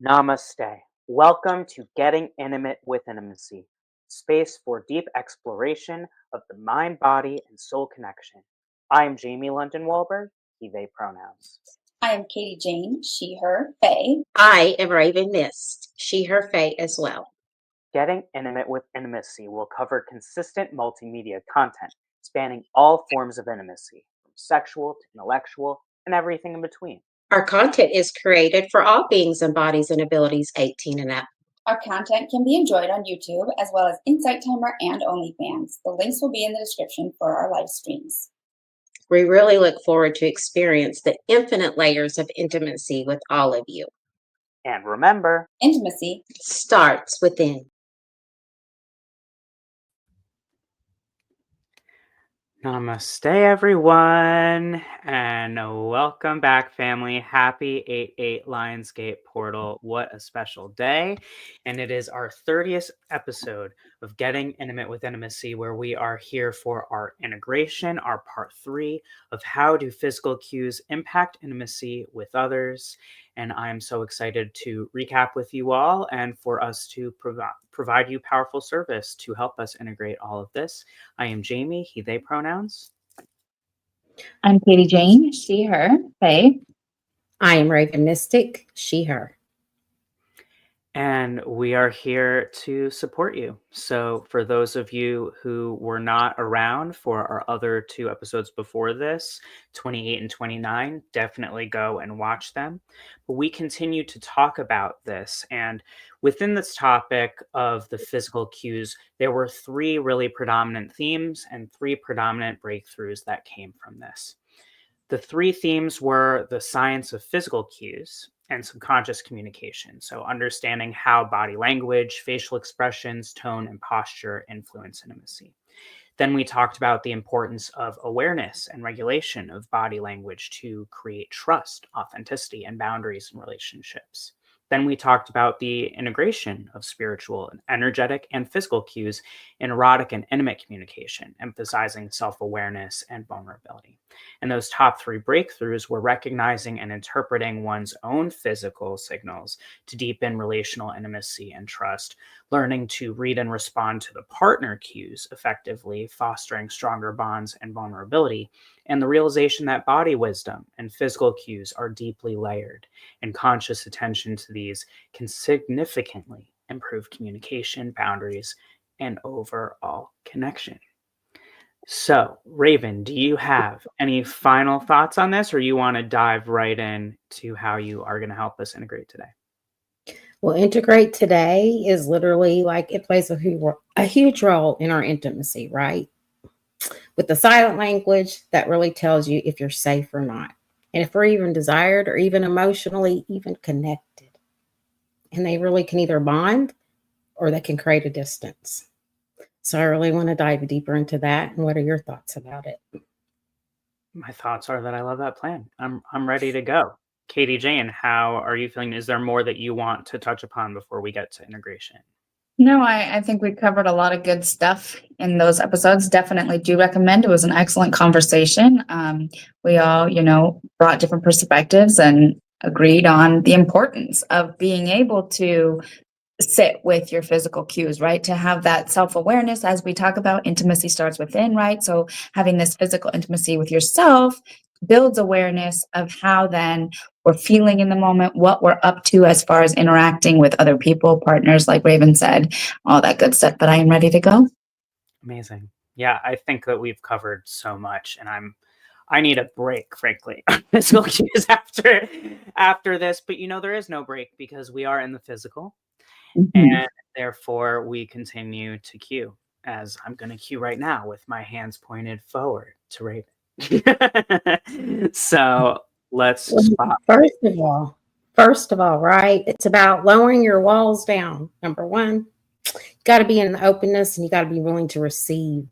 Namaste. Welcome to Getting Intimate with Intimacy, space for deep exploration of the mind, body, and soul connection. I am Jamie London Wahlberg, he, they pronouns. I am Katie Jane, she, her, Faye. I am Raven Mist, she, her, Faye as well. Getting Intimate with Intimacy will cover consistent multimedia content spanning all forms of intimacy, from sexual to intellectual and everything in between. Our content is created for all beings and bodies and abilities 18 and up. Our content can be enjoyed on YouTube as well as InsightTimer and OnlyFans. The links will be in the description for our live streams. We really look forward to experience the infinite layers of intimacy with all of you. And remember, Intimacy starts within. Namaste, everyone, and welcome back, family. Happy 8/8 Lionsgate Portal. What a special day. And it is our 30th episode of Getting Intimate with Intimacy, where we are here for our integration, our part 3 of how do physical cues impact intimacy with others. And I'm so excited to recap with you all and for us to provide you powerful service to help us integrate all of this. I am Jamie, he, they pronouns. I'm Katie Jane, she, her, Faye. I am Raven Mystic, she, her. And we are here to support you. So for those of you who were not around for our other 2 episodes before this, 28 and 29, definitely go and watch them. But we continue to talk about this. And within this topic of the physical cues, there were 3 really predominant themes and 3 predominant breakthroughs that came from this. The 3 themes were the science of physical cues and subconscious communication. So understanding how body language, facial expressions, tone, and posture influence intimacy. Then we talked about the importance of awareness and regulation of body language to create trust, authenticity, and boundaries in relationships. Then we talked about the integration of spiritual, and energetic, and physical cues in erotic and intimate communication, emphasizing self-awareness and vulnerability. And those top 3 breakthroughs were recognizing and interpreting one's own physical signals to deepen relational intimacy and trust, learning to read and respond to the partner cues effectively, fostering stronger bonds and vulnerability, and the realization that body wisdom and physical cues are deeply layered, and conscious attention to these can significantly improve communication, boundaries, and overall connection. So, Raven, do you have any final thoughts on this, or you want to dive right in to how you are going to help us integrate today? Well, integrate today is literally like it plays a huge role in our intimacy, right? With the silent language, that really tells you if you're safe or not. And if we're even desired or even emotionally even connected. And they really can either bond or they can create a distance. So I really want to dive deeper into that. And what are your thoughts about it? My thoughts are that I love that plan. I'm ready to go. Katie Jane, how are you feeling? Is there more that you want to touch upon before we get to integration? No, I think we covered a lot of good stuff in those episodes. Definitely do recommend. It was an excellent conversation. We all, brought different perspectives and agreed on the importance of being able to sit with your physical cues, right? To have that self-awareness, as we talk about, intimacy starts within, right? So having this physical intimacy with yourself builds awareness of how then we're feeling in the moment, what we're up to as far as interacting with other people, partners, like Raven said, all that good stuff. But I am ready to go. Amazing. Yeah, I think that we've covered so much, and I need a break, frankly, on physical cues after this. But there is no break because we are in the physical. And therefore, we continue to cue, as I'm going to cue right now with my hands pointed forward to Raven. So let's spot. First of all, right? It's about lowering your walls down. Number 1, you got to be in openness and you got to be willing to receive.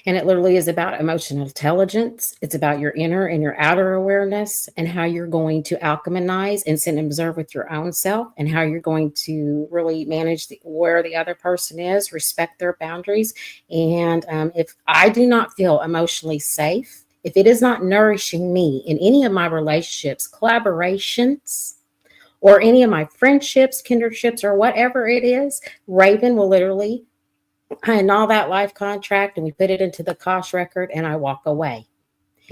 And it literally is about emotional intelligence. It's about your inner and your outer awareness and how you're going to alchemize and sit and observe with your own self and how you're going to really manage where the other person is, respect their boundaries. And if I do not feel emotionally safe If it is not nourishing me in any of my relationships, collaborations, or any of my friendships, kinderships, or whatever it is, Raven will literally annul that life contract and we put it into the cost record and I walk away.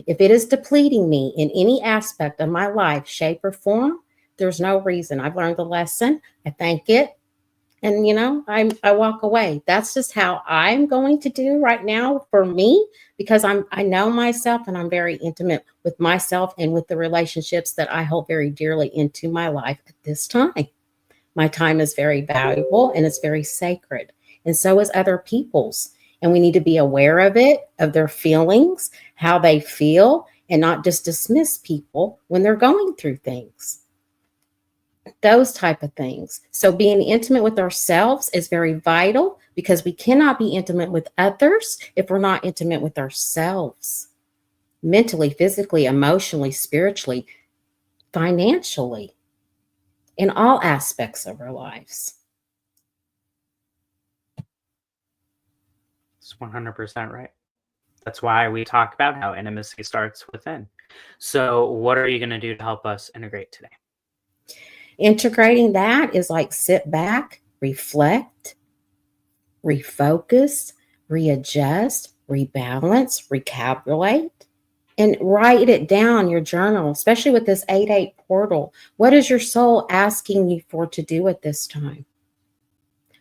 If it is depleting me in any aspect of my life, shape, or form, there's no reason. I've learned the lesson. I thank it. And, I walk away. That's just how I'm going to do right now for me, because I know myself and I'm very intimate with myself and with the relationships that I hold very dearly into my life at this time. My time is very valuable and it's very sacred. And so is other people's. And we need to be aware of it, of their feelings, how they feel, and not just dismiss people when they're going through things. Those type of things. So being intimate with ourselves is very vital, because we cannot be intimate with others if we're not intimate with ourselves. Mentally, physically, emotionally, spiritually, financially, in all aspects of our lives. It's 100% right. That's why we talk about how intimacy starts within. So what are you going to do to help us integrate today? Integrating that is like sit back, reflect, refocus, readjust, rebalance, recalculate, and write it down, your journal, especially with this 8-8 portal. What is your soul asking you for to do at this time?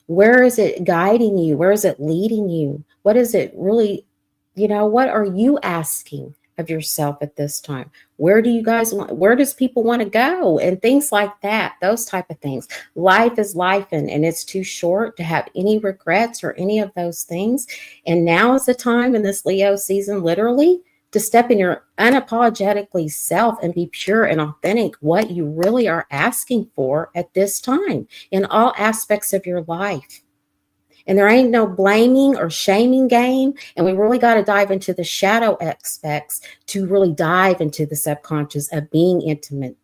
Where is it guiding you? Where is it leading you? What is it really, what are you asking of yourself at this time? Where does people want to go? And things like that, those type of things. Life is life, and it's too short to have any regrets or any of those things. And now is the time in this Leo season, literally, to step in your unapologetically self and be pure and authentic, what you really are asking for at this time in all aspects of your life. And there ain't no blaming or shaming game. And we really got to dive into the shadow aspects to really dive into the subconscious of being intimate.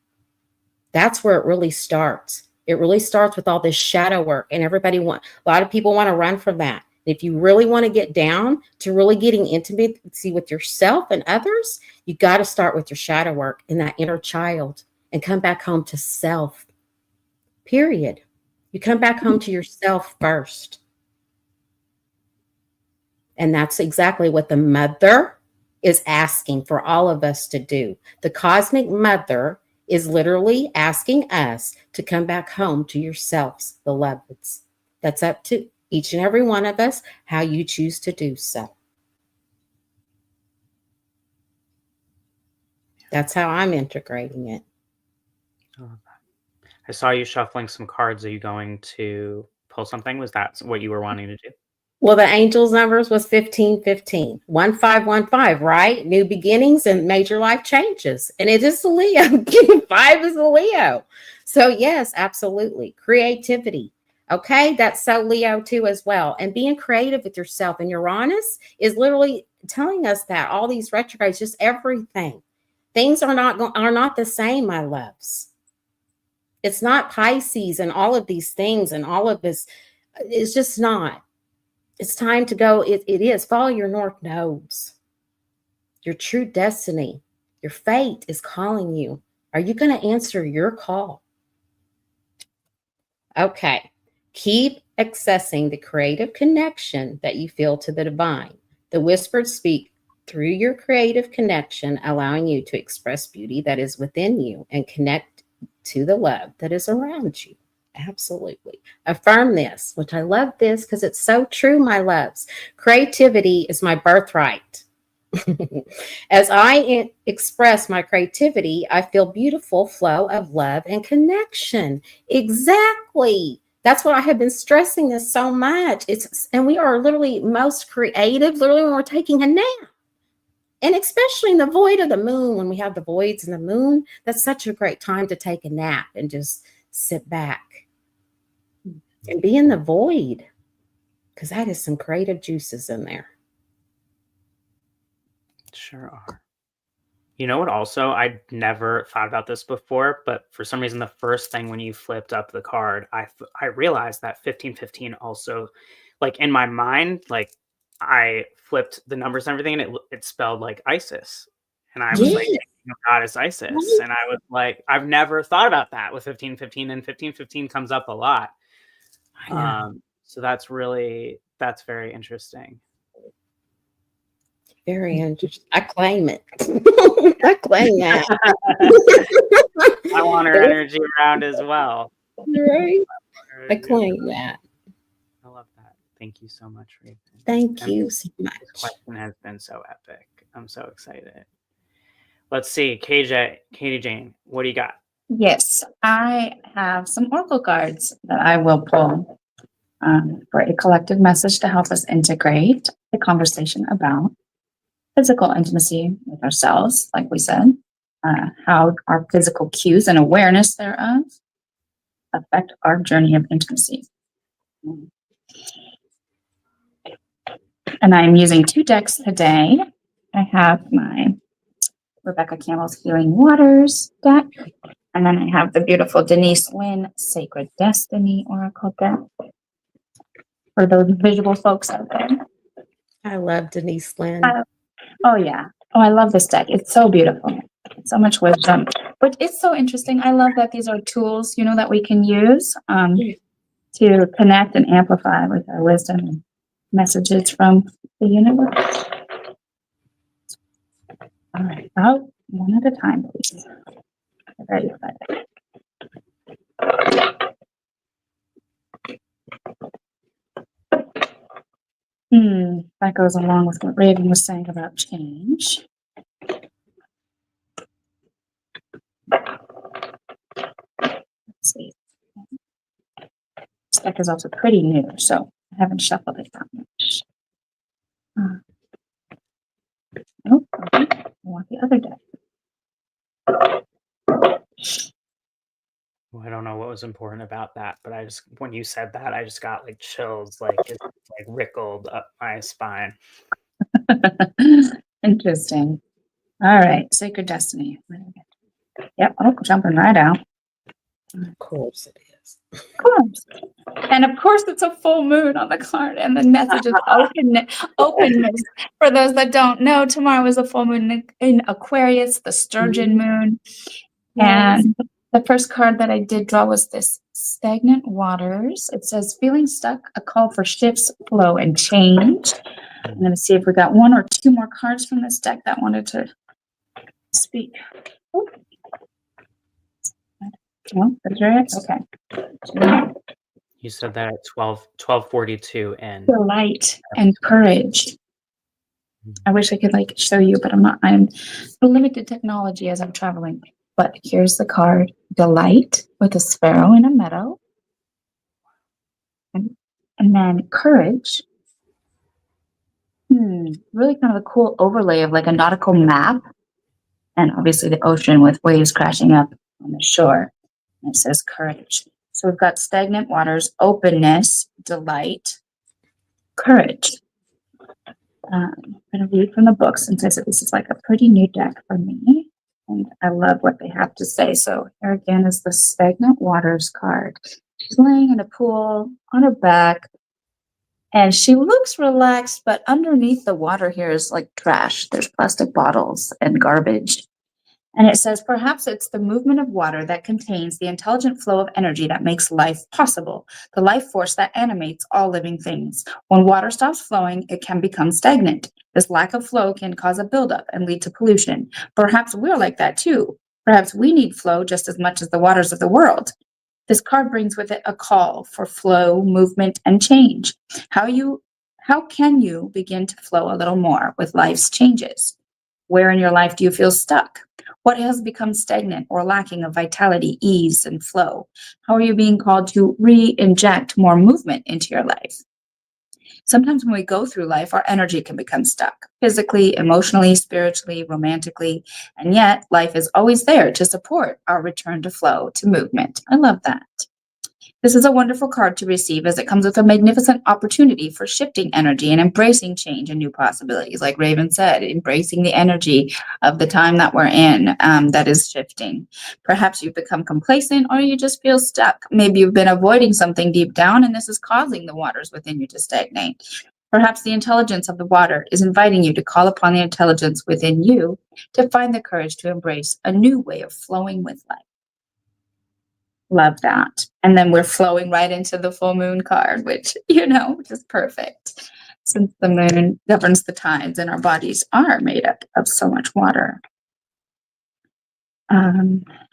That's where it really starts. It really starts with all this shadow work, and a lot of people want to run from that. If you really want to get down to really getting intimacy with yourself and others, you got to start with your shadow work and that inner child and come back home to self, period. You come back home to yourself first. And that's exactly what the mother is asking for all of us to do. The cosmic mother is literally asking us to come back home to yourselves, beloveds. That's up to each and every one of us, how you choose to do so. That's how I'm integrating it. I saw you shuffling some cards. Are you going to pull something? Was that what you were wanting to do? Well, the angels numbers was 1515, 1515, right? New beginnings and major life changes. And it is a Leo. 5 is a Leo. So yes, absolutely. Creativity. Okay. That's so Leo too, as well. And being creative with yourself. And Uranus is literally telling us that all these retrogrades, just everything. Things are not the same, my loves. It's not Pisces and all of these things and all of this. It's just not. It's time to go. It is. Follow your north nodes. Your true destiny. Your fate is calling you. Are you going to answer your call? Okay. Keep accessing the creative connection that you feel to the divine. The whispered speak through your creative connection, allowing you to express beauty that is within you and connect to the love that is around you. Absolutely. Affirm this, which I love this because it's so true, my loves. Creativity is my birthright. As I express my creativity, I feel beautiful flow of love and connection. Exactly. That's what I have been stressing this so much. And we are literally most creative, literally when we're taking a nap. And especially in the void of the moon, when we have the voids in the moon, that's such a great time to take a nap and just sit back and be in the void, because that is some creative juices in there. Sure are. You know what, also, I'd never thought about this before, but for some reason, the first thing when you flipped up the card, I realized that 1515 also, like in my mind, like I flipped the numbers and everything, and it spelled like ISIS. And I was like, Yes. God is ISIS. And I was like, I've never thought about that with 1515, and 1515 comes up a lot. I know. So that's very interesting. Very interesting. I claim it. I claim that. I want her energy around as well. Right? I claim that. I love that. Thank you so much, Raven. Thank you so much. This question has been so epic. I'm so excited. Let's see, Katie Jane, what do you got? Yes, I have some oracle cards that I will pull for a collective message to help us integrate the conversation about physical intimacy with ourselves, like we said, how our physical cues and awareness thereof affect our journey of intimacy. And I'm using 2 decks today. I have my Rebecca Campbell's Healing Waters deck, and then I have the beautiful Denise Lynn Sacred Destiny Oracle deck for those visual folks out there. I love Denise Lynn. Oh, yeah. Oh, I love this deck. It's so beautiful. So much wisdom. But it's so interesting. I love that these are tools, that we can use to connect and amplify with our wisdom and messages from the universe. All right. Oh, one at a time, please. Very excited. That goes along with what Raven was saying about change. Let's see. This deck is also pretty new, so I haven't shuffled it that much. Nope. I want the other deck. Well, I don't know what was important about that, but when you said that, I just got like chills, like it like rickled up my spine. Interesting. All right, Sacred Destiny. Yep, jumping right out. Of course it is. Of course. And of course, it's a full moon on the card, and the message is openness. For those that don't know, tomorrow is a full moon in Aquarius, the Sturgeon moon. Yes. And the first card that I did draw was this Stagnant Waters. It says, feeling stuck, a call for shifts, flow, and change. I'm going to see if we got 1 or 2 more cards from this deck that wanted to speak. Oh. No, that's right. Okay. You said that at 12:42 and Delight and courage. I wish I could show you, but I'm not. I'm limited technology as I'm traveling. But here's the card: Delight with a sparrow in a meadow, and then courage. Really kind of a cool overlay of like a nautical map, and obviously the ocean with waves crashing up on the shore. And it says courage. So we've got stagnant waters, openness, delight, courage. I'm going to read from the book since I said this is like a pretty new deck for me. And I love what they have to say. So here again is the Stagnant Waters card. She's laying in a pool on her back. And she looks relaxed, but underneath the water here is like trash. There's plastic bottles and garbage. And it says, perhaps it's the movement of water that contains the intelligent flow of energy that makes life possible, the life force that animates all living things. When water stops flowing, it can become stagnant. This lack of flow can cause a buildup and lead to pollution. Perhaps we're like that too. Perhaps we need flow just as much as the waters of the world. This card brings with it a call for flow, movement, and change. How can you begin to flow a little more with life's changes? Where in your life do you feel stuck? What has become stagnant or lacking of vitality, ease, and flow? How are you being called to re-inject more movement into your life? Sometimes when we go through life, our energy can become stuck, physically, emotionally, spiritually, romantically, and yet life is always there to support our return to flow, to movement. I love that. This is a wonderful card to receive as it comes with a magnificent opportunity for shifting energy and embracing change and new possibilities. Like Raven said, embracing the energy of the time that we're in that is shifting. Perhaps you've become complacent or you just feel stuck. Maybe you've been avoiding something deep down and this is causing the waters within you to stagnate. Perhaps the intelligence of the water is inviting you to call upon the intelligence within you to find the courage to embrace a new way of flowing with life. Love that. And then we're flowing right into the full moon card, which is perfect, since the moon governs the tides and our bodies are made up of so much water.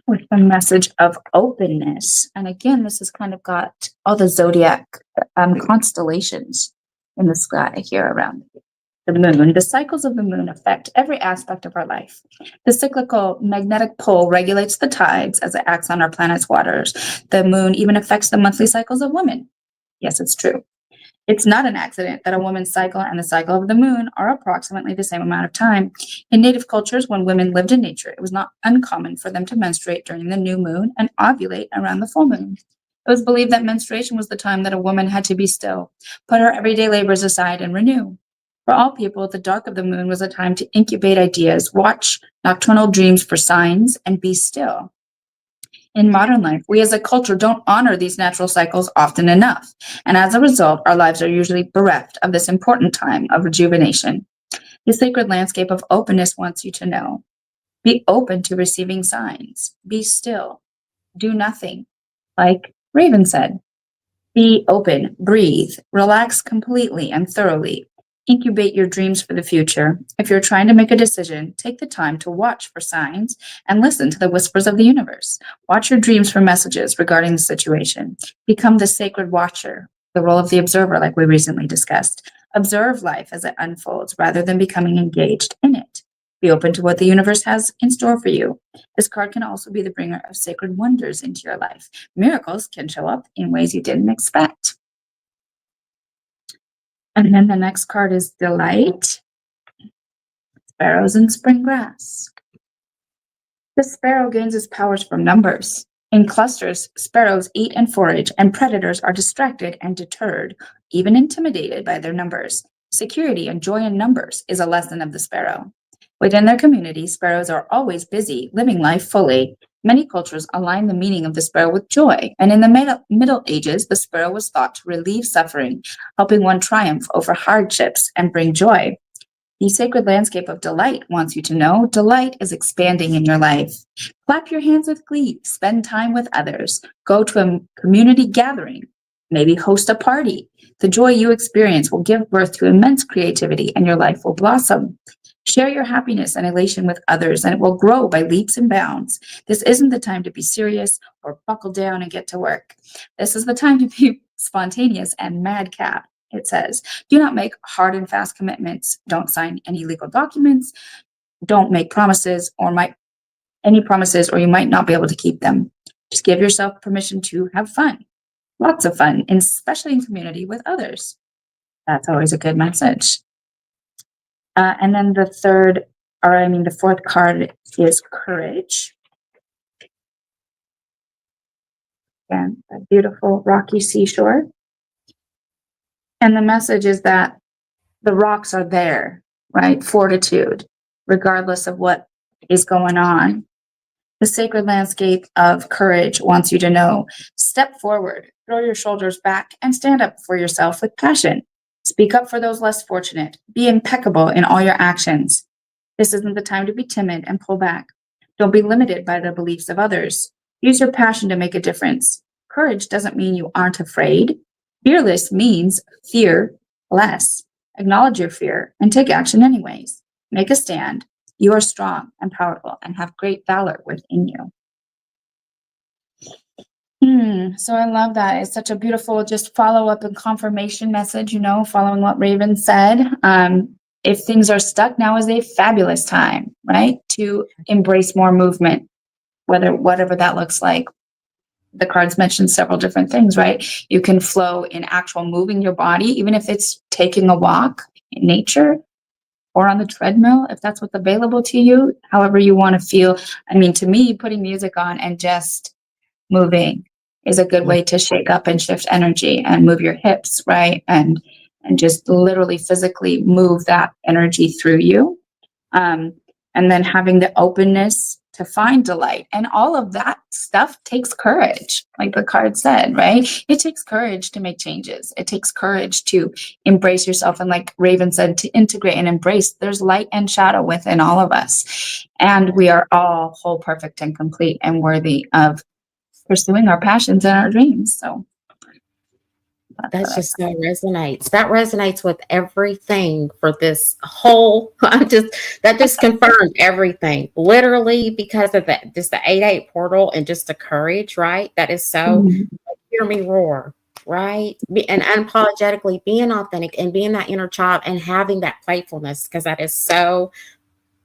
With the message of openness. And again, this has kind of got all the zodiac constellations in the sky here around the moon. The cycles of the moon affect every aspect of our life. The cyclical magnetic pole regulates the tides as it acts on our planet's waters. The moon even affects the monthly cycles of women. Yes, it's true. It's not an accident that a woman's cycle and the cycle of the moon are approximately the same amount of time. In native cultures, when women lived in nature, it was not uncommon for them to menstruate during the new moon and ovulate around the full moon. It was believed that menstruation was the time that a woman had to be still, put her everyday labors aside, and renew. For all people, the dark of the moon was a time to incubate ideas, watch nocturnal dreams for signs, and be still. In modern life, we as a culture don't honor these natural cycles often enough, and as a result, our lives are usually bereft of this important time of rejuvenation. The sacred landscape of openness wants you to know. Be open to receiving signs. Be still. Do nothing. Like Raven said, be open, breathe, relax completely and thoroughly. Incubate your dreams for the future. If you're trying to make a decision, take the time to watch for signs and listen to the whispers of the universe. Watch your dreams for messages regarding the situation. Become the sacred watcher, the role of the observer, like we recently discussed. Observe life as it unfolds rather than becoming engaged in it. Be open to what the universe has in store for you. This card can also be the bringer of sacred wonders into your life. Miracles can show up in ways you didn't expect. And then the next card is Delight. Sparrows and spring grass. The sparrow gains its powers from numbers. In clusters, sparrows eat and forage, and predators are distracted and deterred, even intimidated by their numbers. Security and joy in numbers is a lesson of the sparrow. Within their community, sparrows are always busy, living life fully. Many cultures align the meaning of the sparrow with joy, and in the Middle Ages, the sparrow was thought to relieve suffering, helping one triumph over hardships and bring joy. The sacred landscape of delight wants you to know delight is expanding in your life. Clap your hands with glee, spend time with others, go to a community gathering, maybe host a party. The joy you experience will give birth to immense creativity and your life will blossom. Share your happiness and elation with others, and it will grow by leaps and bounds. This isn't the time to be serious or buckle down and get to work. This is the time to be spontaneous and madcap, it says. Do not make hard and fast commitments. Don't sign any legal documents. Don't make promises or you might not be able to keep them. Just give yourself permission to have fun. Lots of fun, especially in community with others. That's always a good message. And then the fourth card is Courage. And a beautiful rocky seashore. And the message is that the rocks are there, right? Fortitude, regardless of what is going on. The sacred landscape of courage wants you to know, step forward, throw your shoulders back, and stand up for yourself with passion. Speak up for those less fortunate. Be impeccable in all your actions. This isn't the time to be timid and pull back. Don't be limited by the beliefs of others. Use your passion to make a difference. Courage doesn't mean you aren't afraid. Fearless means fear less. Acknowledge your fear and take action anyways. Make a stand. You are strong and powerful and have great valor within you. So I love that. It's such a beautiful just follow up and confirmation message, following what Raven said. If things are stuck, now is a fabulous time, right? To embrace more movement, whatever that looks like. The cards mentioned several different things, right? You can flow in actual moving your body, even if it's taking a walk in nature or on the treadmill, if that's what's available to you, however you want to feel. I mean, to me, putting music on and just moving is a good way to shake up and shift energy and move your hips, right? And just literally physically move that energy through you. And then having the openness to find delight. And all of that stuff takes courage, like the card said, right? It takes courage to make changes. It takes courage to embrace yourself. And like Raven said, to integrate and embrace, there's light and shadow within all of us. And we are all whole, perfect, and complete and worthy of pursuing our passions and our dreams. So That's just so resonates. That resonates with everything for this whole. That just confirmed everything, literally, because of that. Just the 8-8 portal and just the courage, right? That is so. Hear me roar, right? And unapologetically being authentic and being that inner child and having that playfulness, because that is so.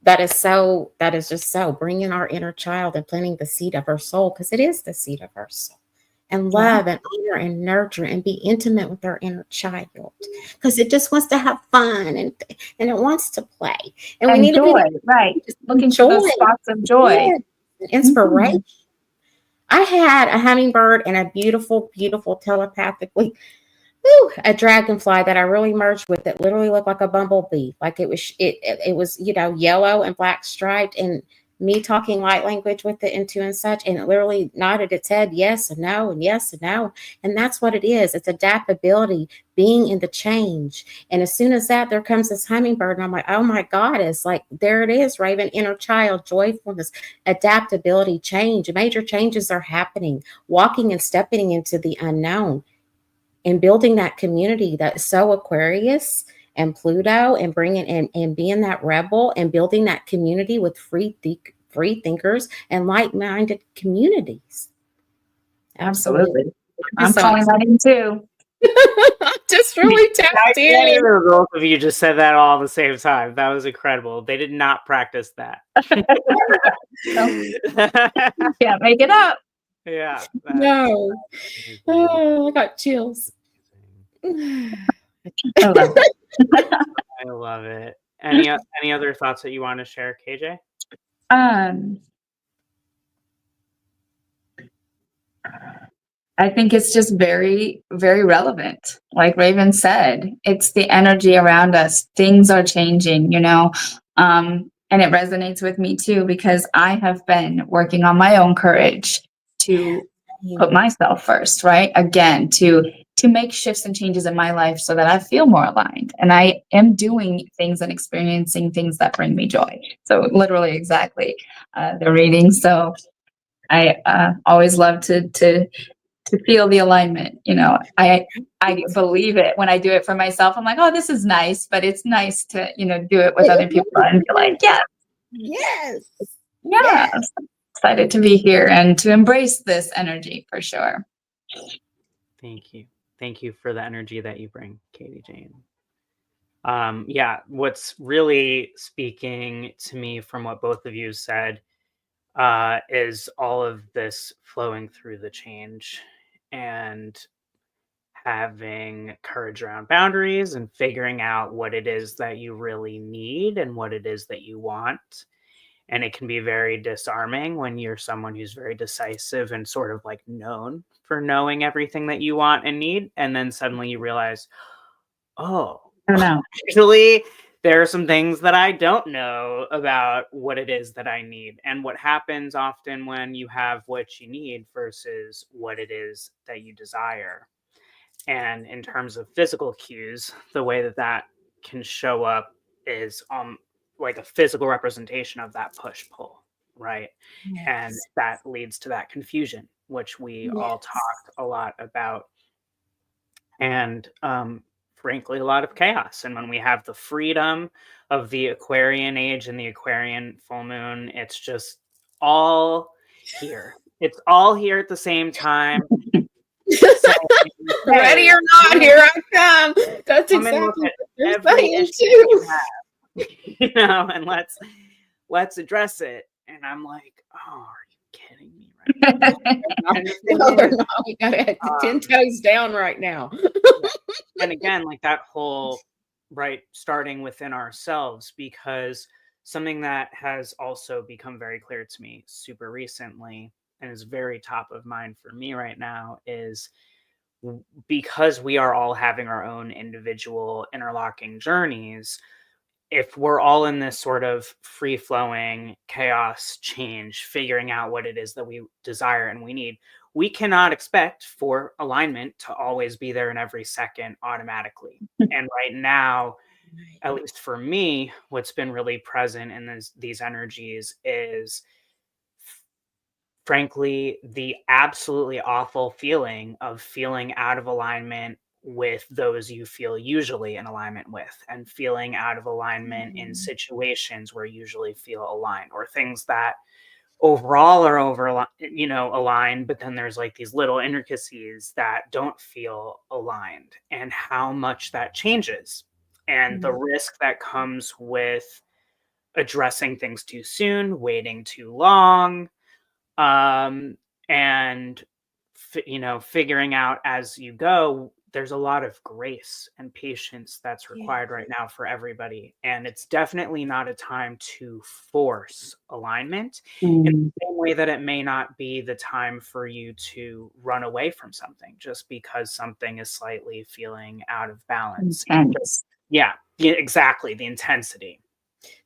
That is just so bringing our inner child and planting the seed of our soul, because it is the seed of our soul. And love and honor and nurture and be intimate with our inner child, because it just wants to have fun and it wants to play. And we need joy, to be right? Looking for those spots of joy, inspiration. I had a hummingbird and a beautiful, beautiful telepathically, a dragonfly that I really merged with. It literally looked like a bumblebee. Like it was, yellow and black striped, and me talking light language with it and such, and it literally nodded its head yes and no and yes and no. And that's what it is. It's adaptability, being in the change. And as soon as that, there comes this hummingbird, and I'm like, oh my God, it's like, there it is, Raven, inner child, joyfulness, adaptability, change. Major changes are happening, walking and stepping into the unknown and building that community that's so Aquarius and Pluto, and bringing and being that rebel and building that community with free thinkers and like-minded communities. Absolutely. I'm calling that in too. Just really tapped in. Both of you just said that all at the same time. That was incredible. They did not practice that. Yeah, make it up. Yeah. No. Oh, I got chills. I love it. I love it. Any other thoughts that you want to share, KJ? I think it's just very, very relevant. Like Raven said, it's the energy around us. Things are changing, and it resonates with me too, because I have been working on my own courage to put myself first, right? Again, to make shifts and changes in my life so that I feel more aligned, and I am doing things and experiencing things that bring me joy. So literally exactly the reading. So I always love to feel the alignment. I believe it when I do it for myself. I'm like, oh, this is nice, but it's nice to, do it with other people and be like, yes. Excited to be here and to embrace this energy for sure. Thank you. Thank you for the energy that you bring, Katie Jane. What's really speaking to me from what both of you said is all of this flowing through the change and having courage around boundaries and figuring out what it is that you really need and what it is that you want. And it can be very disarming when you're someone who's very decisive and sort of like known for knowing everything that you want and need. And then suddenly you realize, actually, there are some things that I don't know about what it is that I need. And what happens often when you have what you need versus what it is that you desire. And in terms of physical cues, the way that can show up is like a physical representation of that push-pull, right? Yes. And that leads to that confusion, which we all talked a lot about. And frankly, a lot of chaos. And when we have the freedom of the Aquarian age and the Aquarian full moon, it's just all here. It's all here at the same time. So, ready or not, here I come. That's exactly what you're saying too. And let's address it. And I'm like, oh, are you kidding me right now? No, we got it 10 toes down right now. And again, like that whole starting within ourselves, because something that has also become very clear to me super recently and is very top of mind for me right now is because we are all having our own individual interlocking journeys, if we're all in this sort of free flowing chaos change, figuring out what it is that we desire and we need, we cannot expect for alignment to always be there in every second automatically. And right now, at least for me, what's been really present in these energies is, frankly, the absolutely awful feeling of feeling out of alignment with those you feel usually in alignment with, and feeling out of alignment in situations where you usually feel aligned, or things that overall are aligned, but then there's like these little intricacies that don't feel aligned, and how much that changes, and the risk that comes with addressing things too soon, waiting too long, and figuring out as you go. There's a lot of grace and patience that's required right now for everybody, and it's definitely not a time to force alignment in the same way that it may not be the time for you to run away from something just because something is slightly feeling out of balance. Yeah, exactly, the intensity.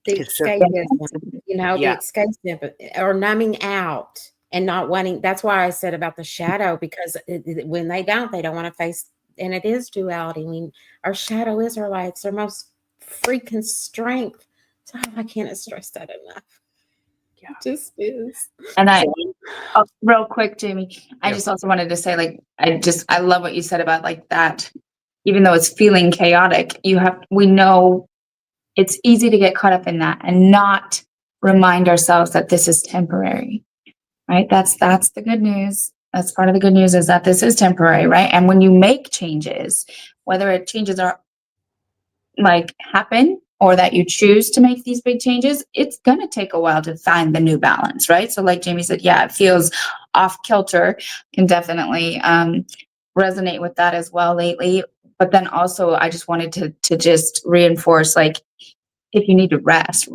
The It's just, escapism, the yeah, escapism or numbing out and not wanting. That's why I said about the shadow, because when they don't want to face, and it is duality. I mean, our shadow is our light. It's our most freaking strength. So I can't stress that enough. yeah. It just is. And real quick, Jamie, I just also wanted to say, like, I love what you said about like that, even though it's feeling chaotic, we know it's easy to get caught up in that and not remind ourselves that this is temporary, right? That's the good news. That's part of the good news, is that this is temporary, right? And when you make changes, whether it changes are like happen or that you choose to make these big changes, it's going to take a while to find the new balance, right? So like Jamie said, yeah, it feels off kilter, can definitely resonate with that as well lately. But then also I just wanted to just reinforce, like, if you need to rest.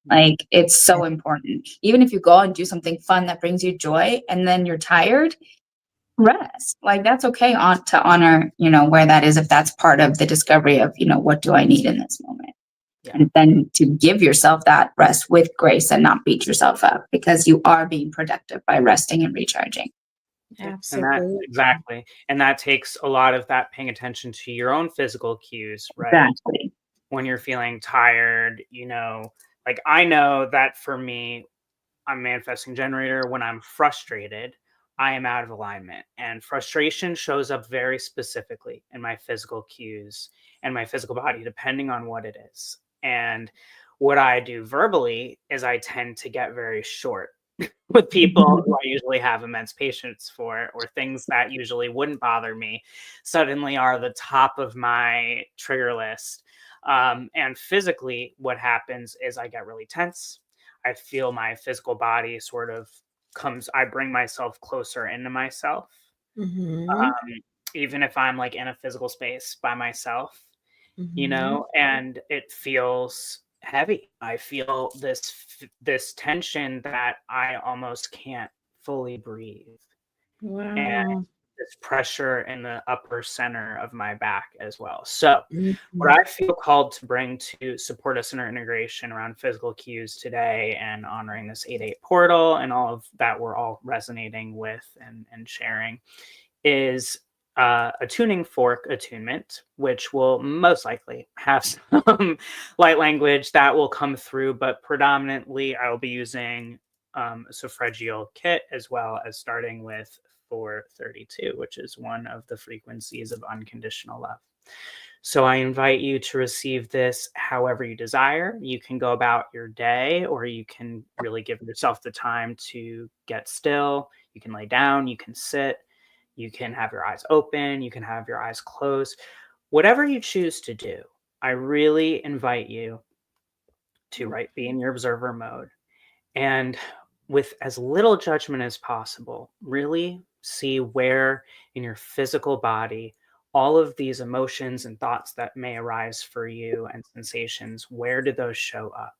Like, it's so important. Even if you go and do something fun that brings you joy and then you're tired, rest. Like, that's okay to honor, where that is, if that's part of the discovery of, what do I need in this moment? Yeah. And then to give yourself that rest with grace and not beat yourself up, because you are being productive by resting and recharging. Absolutely. Exactly. And that takes a lot of that paying attention to your own physical cues, right? Exactly. When you're feeling tired, like, I know that for me, I'm a manifesting generator. When I'm frustrated, I am out of alignment, and frustration shows up very specifically in my physical cues and my physical body, depending on what it is. And what I do verbally is I tend to get very short with people who I usually have immense patience for, or things that usually wouldn't bother me suddenly are the top of my trigger list. And physically, what happens is I get really tense. I feel my physical body sort of I bring myself closer into myself. Even if I'm like in a physical space by myself, and it feels heavy. I feel this tension that I almost can't fully breathe. Wow. And this pressure in the upper center of my back as well. So what I feel called to bring to support us in our integration around physical cues today, and honoring this 8-8 portal and all of that we're all resonating with and sharing, is a tuning fork attunement, which will most likely have some light language that will come through, but predominantly I will be using a suffragial kit, as well as starting with 432, which is one of the frequencies of unconditional love. So I invite you to receive this however you desire. You can go about your day, or you can really give yourself the time to get still. You can lay down, you can sit, you can have your eyes open, you can have your eyes closed. Whatever you choose to do, I really invite you to be in your observer mode, and with as little judgment as possible, really see where in your physical body all of these emotions and thoughts that may arise for you, and sensations, where do those show up?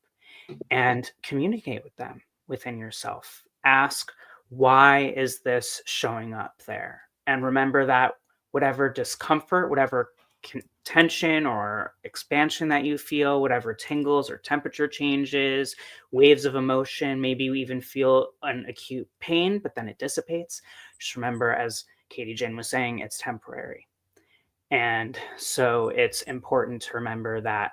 And communicate with them within yourself. Ask, why is this showing up there? And remember that whatever discomfort, whatever tension or expansion that you feel, whatever tingles or temperature changes, waves of emotion, maybe you even feel an acute pain, but then it dissipates. Just remember, as Katie Jane was saying, it's temporary. And so it's important to remember that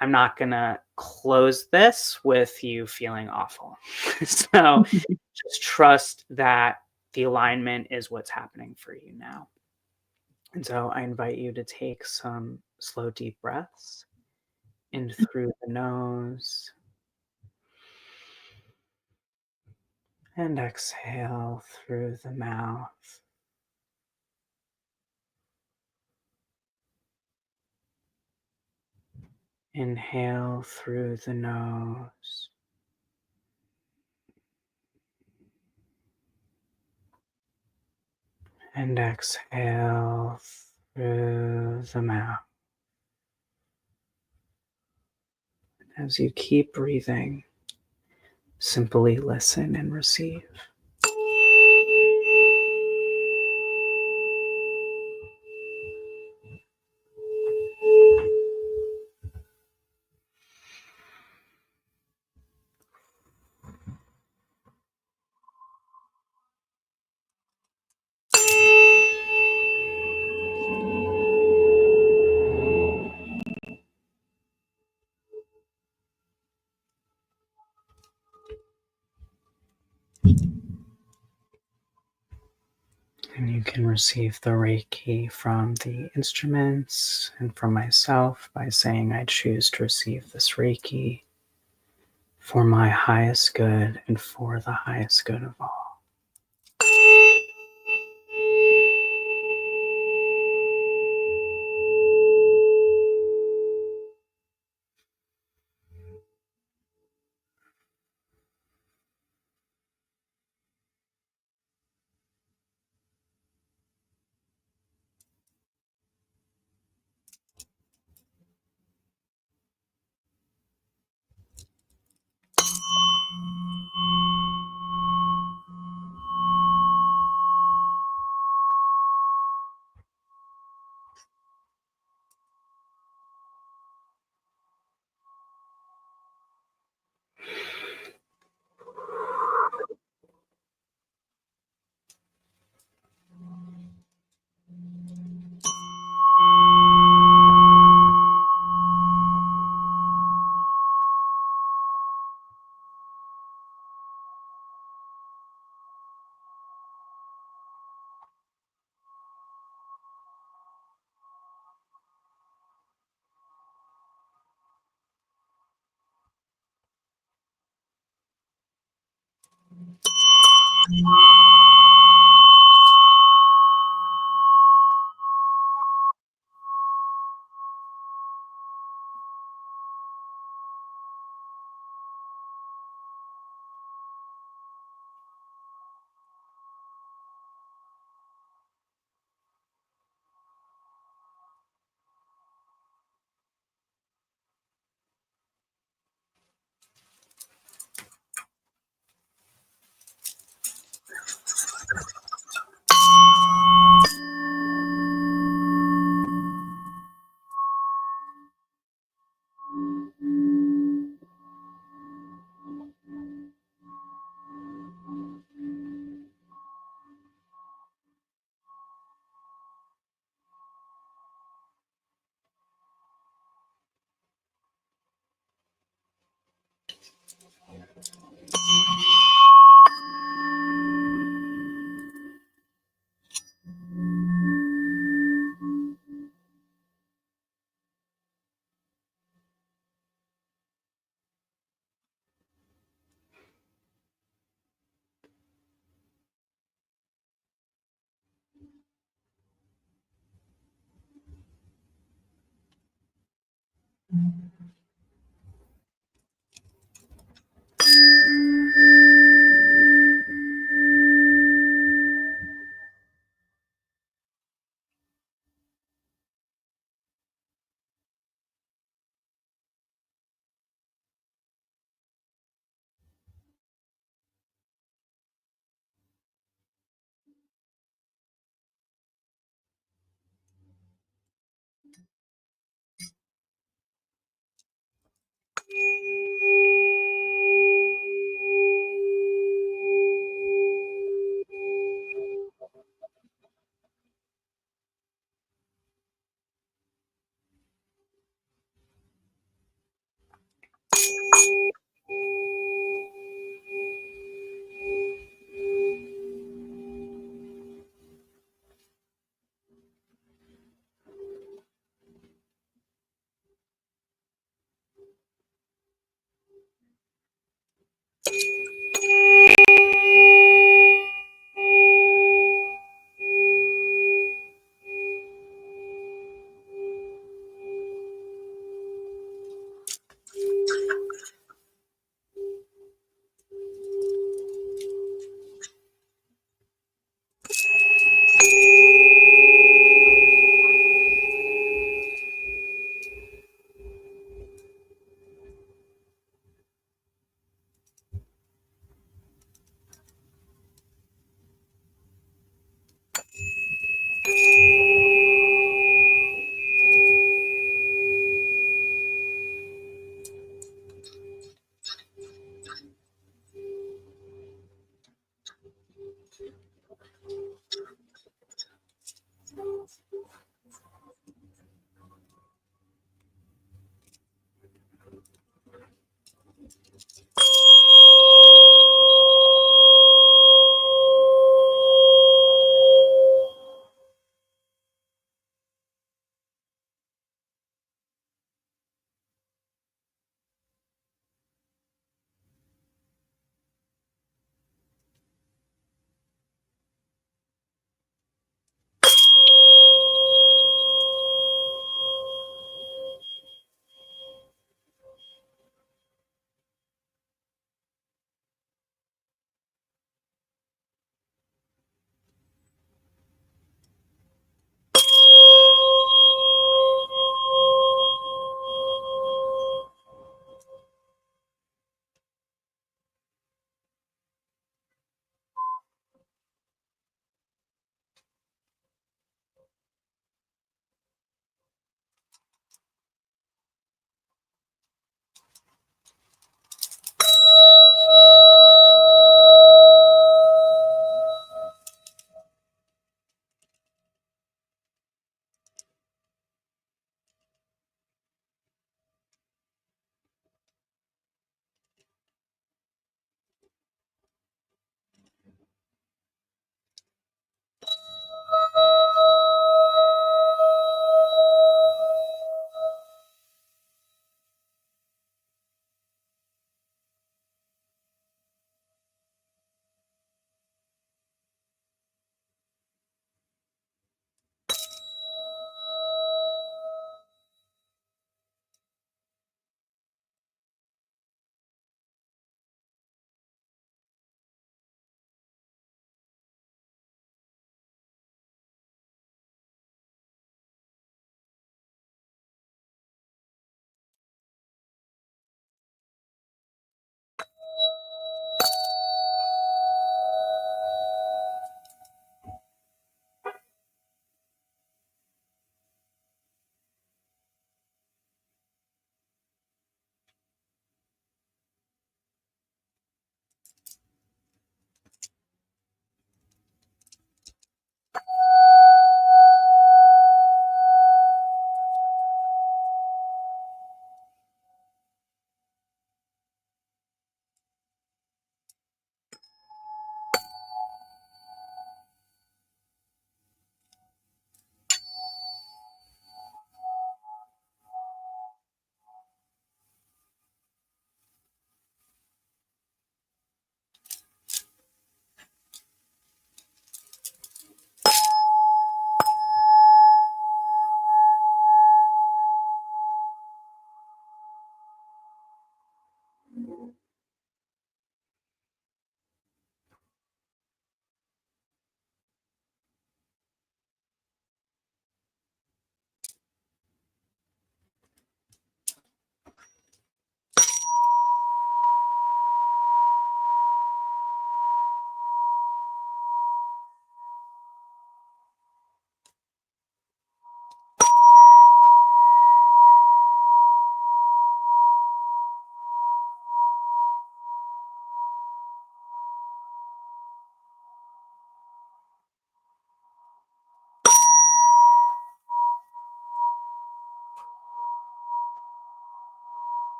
I'm not going to close this with you feeling awful. So just trust that the alignment is what's happening for you now. And so I invite you to take some slow, deep breaths in through the nose and exhale through the mouth. Inhale through the nose. And exhale through the mouth. As you keep breathing, simply listen and receive. And you can receive the Reiki from the instruments and from myself by saying, I choose to receive this Reiki for my highest good and for the highest good of all.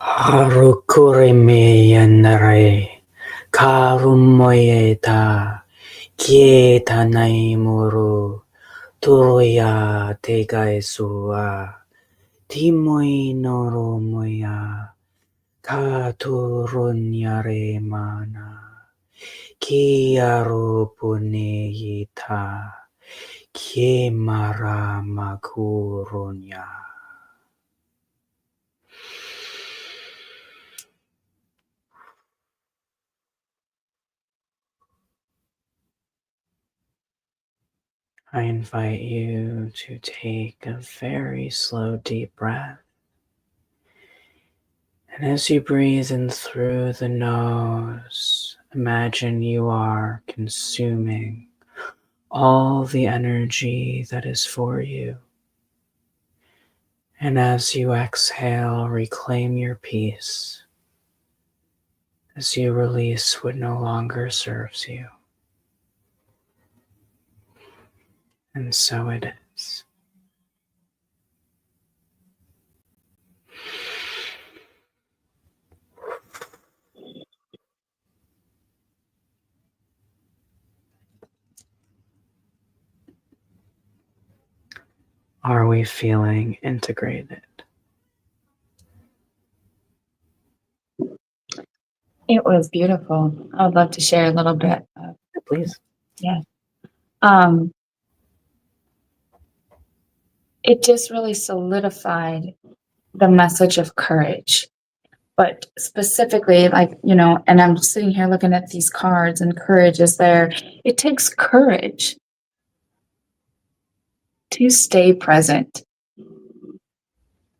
Harukuremeyanare karumoyeta kietanaimuru turoya tegaesua timoi noromoya katurunyare mana kiarupuneyita kiemara makurunya. I invite you to take a very slow, deep breath. And as you breathe in through the nose, imagine you are consuming all the energy that is for you. And as you exhale, reclaim your peace as you release what no longer serves you. And so it is. Are we feeling integrated? It was beautiful. I would love to share a little bit. Please. Yeah. It just really solidified the message of courage. But specifically, like, and I'm sitting here looking at these cards, and courage is there. It takes courage to stay present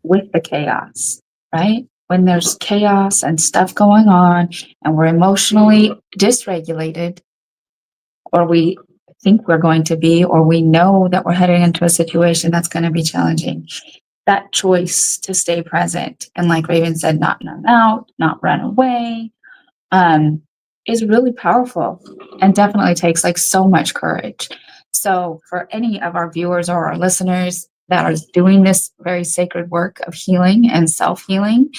with the chaos, right? When there's chaos and stuff going on, and we're emotionally dysregulated, or we think we're going to be, or we know that we're heading into a situation that's going to be challenging. That choice to stay present and, like Raven said, not numb out, not run away, is really powerful and definitely takes like so much courage. So for any of our viewers or our listeners that are doing this very sacred work of healing and self-growth,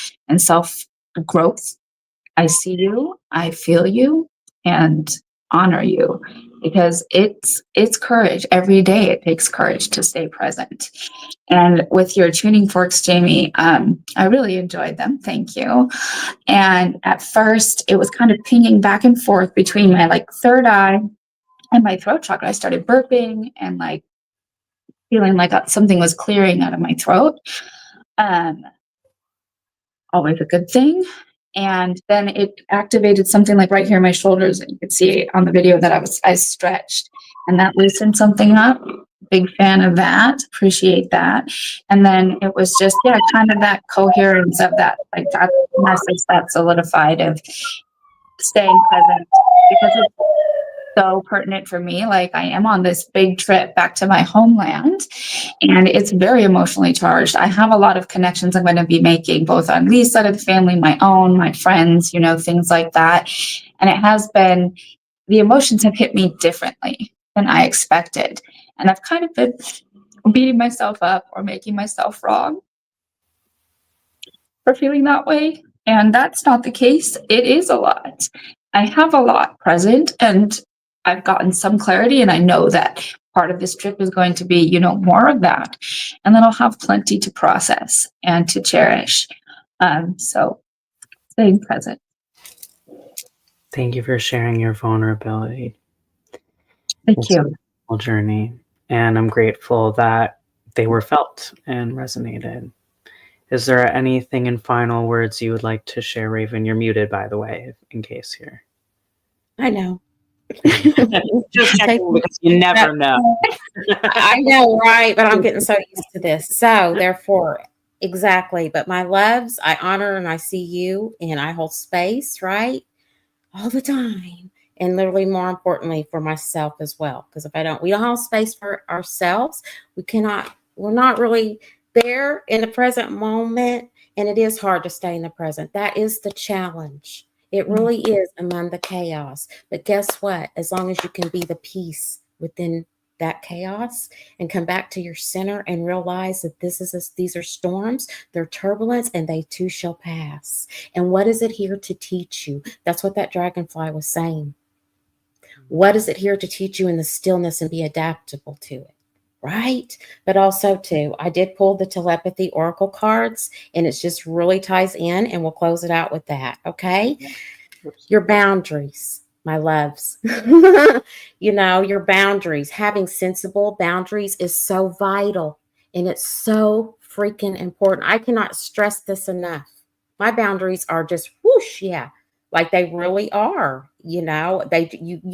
I see you, I feel you, and honor you, because it's courage. Every day it takes courage to stay present. And with your tuning forks, Jamie, I really enjoyed them. Thank you. And at first, it was kind of pinging back and forth between my like third eye and my throat chakra. I started burping and like feeling like something was clearing out of my throat. Always a good thing. And then it activated something like right here in my shoulders. You could see on the video that I stretched, and that loosened something up. Big fan of that. Appreciate that. And then it was just, kind of that coherence of that, like that message that solidified of staying present, because it's so pertinent for me. Like, I am on this big trip back to my homeland, and it's very emotionally charged. I have a lot of connections I'm going to be making, both on Lee's side of the family, my own, my friends, things like that. And it has been, the emotions have hit me differently than I expected. And I've kind of been beating myself up or making myself wrong for feeling that way. And that's not the case. It is a lot. I have a lot present, and I've gotten some clarity, and I know that part of this trip is going to be, more of that. And then I'll have plenty to process and to cherish. So staying present. Thank you for sharing your vulnerability. Thank you. A whole journey. And I'm grateful that they were felt and resonated. Is there anything in final words you would like to share, Raven? You're muted, by the way, in case here. I know. Just checking, because you never know. I know, right? But I'm getting so used to this. So therefore, exactly. But my loves, I honor and I see you, and I hold space, right? All the time. And literally, more importantly, for myself as well. Because if we don't have space for ourselves, we're not really there in the present moment. And it is hard to stay in the present. That is the challenge. It really is among the chaos. But guess what? As long as you can be the peace within that chaos and come back to your center and realize that these are storms, they're turbulence, and they too shall pass. And what is it here to teach you? That's what that dragonfly was saying. What is it here to teach you in the stillness and be adaptable to it? Right? But also, too, I did pull the telepathy oracle cards, and it's just really ties in, and we'll close it out with that. Okay? Your boundaries, my loves. Your boundaries, having sensible boundaries is so vital, and it's so freaking important. I cannot stress this enough. My boundaries are just whoosh, yeah, like they really are. You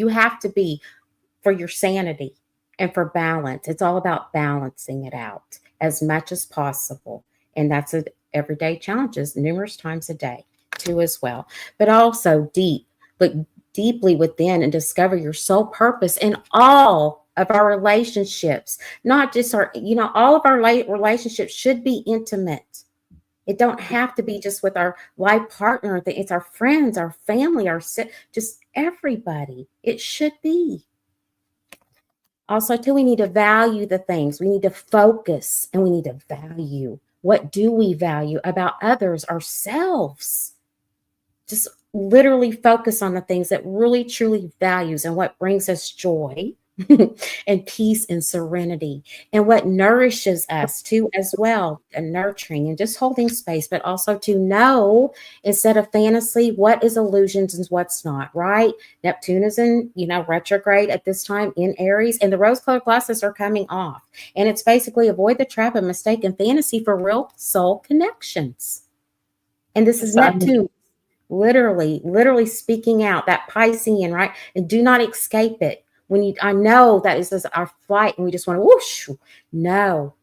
have to be for your sanity and for balance. It's all about balancing it out as much as possible, and that's a everyday challenges numerous times a day too as well. But also look deeply within and discover your soul purpose in all of our relationships, not just all of our relationships should be intimate. It don't have to be just with our life partner. It's our friends, our family, just everybody. It should be. Also, too, we need to value the things. We need to focus and we need to value. What do we value about others, ourselves? Just literally focus on the things that really truly values and what brings us joy and peace and serenity and what nourishes us too as well, and nurturing and just holding space, but also to know instead of fantasy what is illusions and what's not. Right? Neptune is in retrograde at this time in Aries, and the rose-colored glasses are coming off, and it's basically avoid the trap of mistaken fantasy for real soul connections. And this is Neptune literally speaking out, that Piscean, right? And do not escape it. I know that is just our flight and we just want to whoosh. No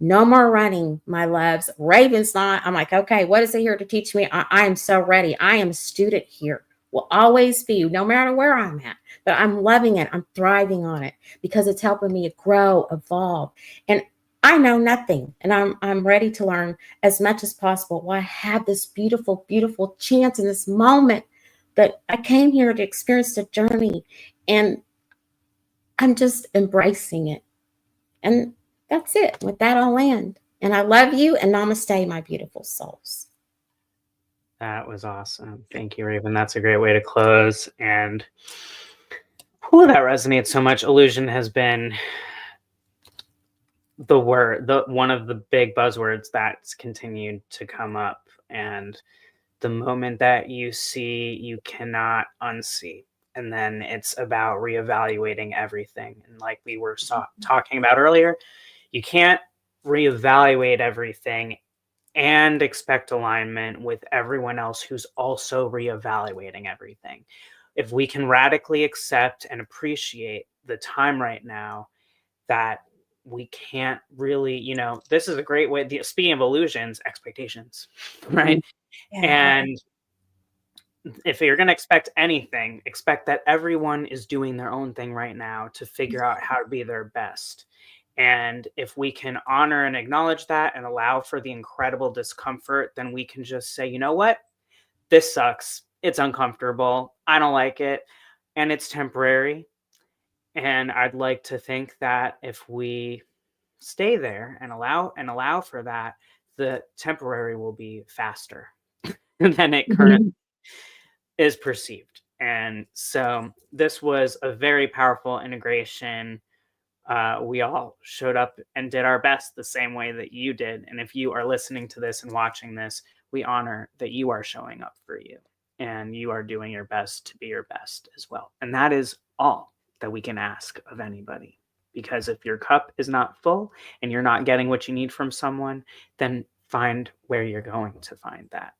more running, my loves. Raven's not. I'm like, okay, what is it here to teach me? I am so ready. I am a student here. Will always be, no matter where I'm at. But I'm loving it. I'm thriving on it because it's helping me grow, evolve. And I know nothing, and I'm ready to learn as much as possible. Well, I have this beautiful, beautiful chance in this moment that I came here to experience the journey, and I'm just embracing it. And that's it. With that, I'll land. And I love you, and namaste, my beautiful souls. That was awesome. Thank you, Raven. That's a great way to close. And that resonates so much. Illusion has been one of the big buzzwords that's continued to come up, and the moment that you see, you cannot unsee, and then it's about reevaluating everything. And like we were talking about earlier, you can't reevaluate everything and expect alignment with everyone else who's also reevaluating everything. If we can radically accept and appreciate the time right now, that we can't really, this is a great way. Speaking of illusions, expectations, right? Yeah. And if you're going to expect anything, expect that everyone is doing their own thing right now to figure out how to be their best. And if we can honor and acknowledge that and allow for the incredible discomfort, then we can just say, you know what? This sucks. It's uncomfortable. I don't like it. And it's temporary. And I'd like to think that if we stay there and allow for that, the temporary will be faster than it currently is perceived. And so this was a very powerful integration. We all showed up and did our best the same way that you did. And if you are listening to this and watching this, we honor that you are showing up for you and you are doing your best to be your best as well. And that is all that we can ask of anybody. Because if your cup is not full and you're not getting what you need from someone, then find where you're going to find that.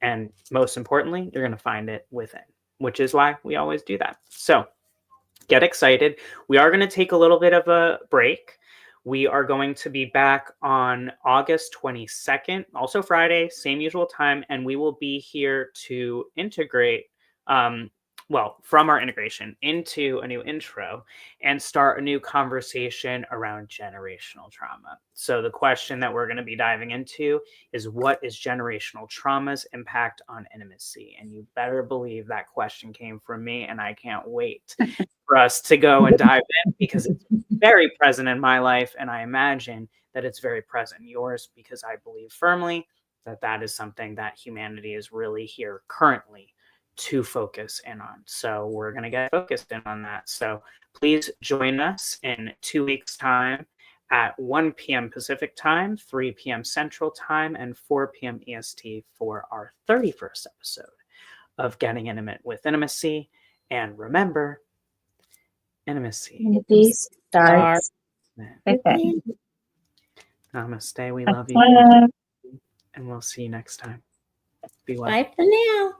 And most importantly, you're going to find it within, which is why we always do that. So get excited. We are going to take a little bit of a break. We are going to be back on August 22nd, also Friday, same usual time, and we will be here to integrate from our integration into a new intro and start a new conversation around generational trauma. So the question that we're going to be diving into is, what is generational trauma's impact on intimacy? And you better believe that question came from me, and I can't wait for us to go and dive in, because it's very present in my life, and I imagine that it's very present in yours, because I believe firmly that that is something that humanity is really here currently to focus in on. So we're going to get focused in on that. So please join us in 2 weeks' time at 1 p.m. Pacific time, 3 p.m. Central time, and 4 p.m. EST for our 31st episode of Getting Intimate with Intimacy. And remember, intimacy Starts. Okay. Namaste. We love you. And we'll see you next time. Be well. Bye for now.